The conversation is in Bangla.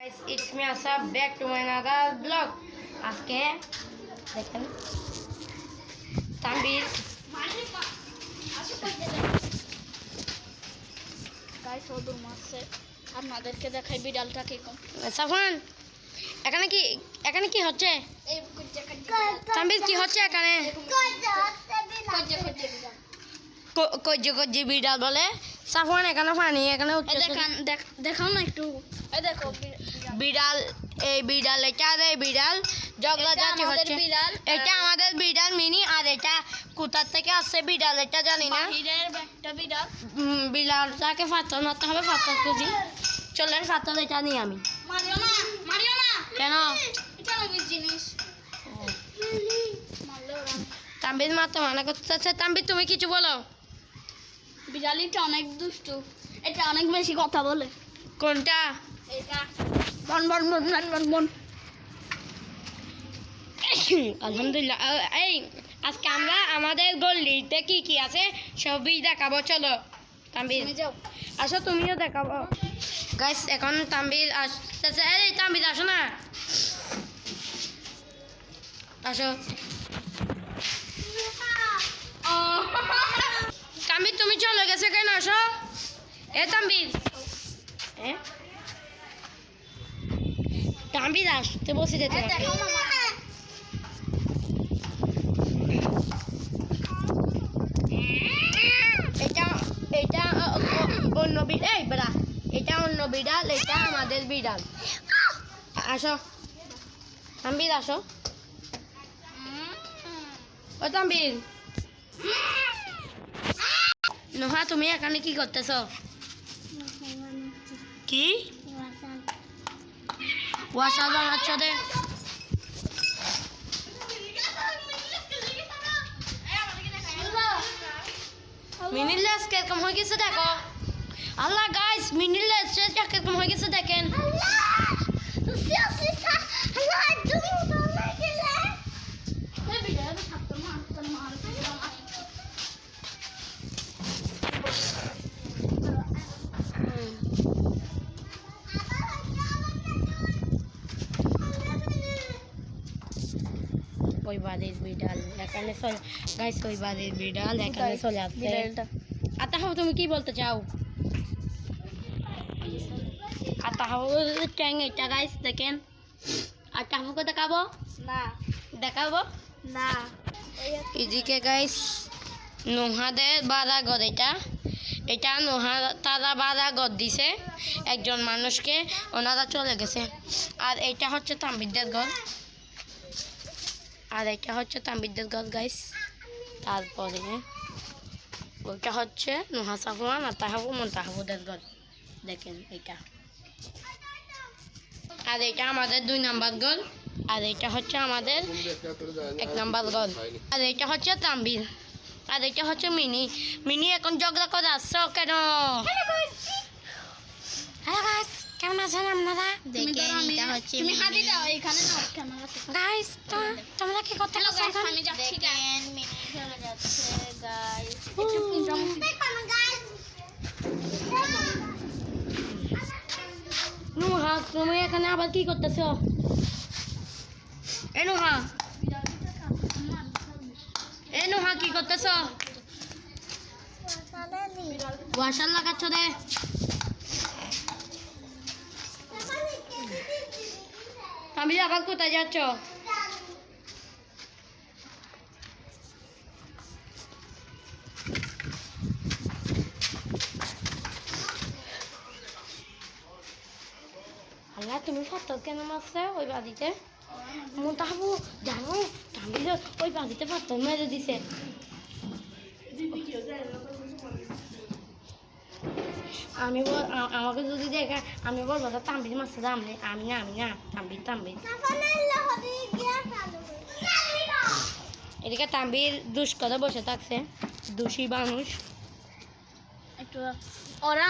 It's me Asaf back to my another vlog. আজকে দেখেন তানবীর গাইস ওদুর মাছে আপনাদেরকে দেখাই বিড়ালটা কি কম সাফান এখানে কি হচ্ছে এই তানবীর কি হচ্ছে এখানে কজ্জে বিড়াল বলে সাফান এখানে পানি এখানে দেখাও না একটু এই দেখো বিড়াল এই বিড়াল এটা বিড়াল জগলা জাতি হচ্ছে বিড়াল এটা আমাদের বিড়াল মিনি আর এটা কোথা থেকে আসছে বিড়াল এটা জানি না বাহিরের একটা বিড়াল বিড়ালটাকে ফাতর মারতে হবে ফাতর খুঁজি চলেন ফাতর এটা নিয়ে আমি মারিও না কেন এটা নবীর জিনিস তানবীর মারতে মানা করতেছে তানবীর তুমি কিছু বলো বিড়ালিটা অনেক দুষ্টু এটা অনেক বেশি কথা বলে কোনটা এটা বন বন বন বন বন বন আলহামদুলিল্লাহ এই আজকে আমরা আমাদের গল্লিতে কি কি আছে সবই দেখাবো চলো তানবীর তুমি যাও আসো তুমিও দেখাবো গাইস এখন তানবীর আসতেছে এই তানবীর আসো না আসো তানবীর তুমি চলে গেছে কেন আসো এ তানবীর তানবীর আসতে বসে যেতে দেখাও না এটা অন্য বিড়াল এই বেড়া এটা অন্য বিড়াল এটা আমাদের বিড়াল আসো তানবীর আসো ও তানবীর নোহা তুমি এখানে কি করতেছ কি ওয়াসা বানাচ্ছ দে মিনির লেস কিরকম হয়ে গেছে দেখো আল্লাহ গাইস মিনির লেস কিরকম হয়ে গেছে দেখেন ওই বাড়ির বিড়াল এখানে চলে গাইস ওই বাড়ির বিড়াল এখানে চলে আসছে আতাহাও তুমি কি বলতে চাও আতাহাও ট্যাং এটা গাইস দেখেন আতাহাওকে দেখাবো না দেখাবো না এদিকে গাইস নোহাদের বাড়া ঘর এটা নোহা তারা বাড়া ঘর দিছে একজন মানুষকে ওনারা চলে গেছে আর এটা হচ্ছে তানবীরদের ঘর আর এটা হচ্ছে তানবীরদের ঘর গাইস তারপরে ওইটা হচ্ছে নোহা সাফওয়ান আর তাহাবুদের ঘর দেখেন এটা আর এটা আমাদের 2 নাম্বার ঘর আর এটা হচ্ছে আমাদের 1 নাম্বার ঘর আর এটা হচ্ছে তানবীর আর এটা হচ্ছে মিনি এখন ঝগড়া করে আসছো কেন হ্যালো গাইস কেমন আছেন আপনারা দেখেন এটা হচ্ছে তুমি হাতি দাও এখানে না ক্যামেরা গাইস তোমরা কি করতে হ্যালো গাইস আমি যাচ্ছি দেখেন মিনি চলে যাচ্ছে গাইস একটু পিঞ্জম গাইস নুহা তুমি এখানে আবার কি করতেছো এ নুহা কি করতেছো ওয়াশার লাগাচ্ছ রে আমি আবার কোথায় যাচ্ছ আল্লাহ তুমি ফাতর কেন মারছে ওই বাড়িতে মোটাবু জানো তানবীর ওই বাড়িতে ফাতর মেরে দিছে আমাকে যদি দেখে আমি বলবো তানবীর মারছে আমি না তানবীর এদিকে তানবীর দুষ করে বসে থাকছে দোষী মানুষ একটু ওরা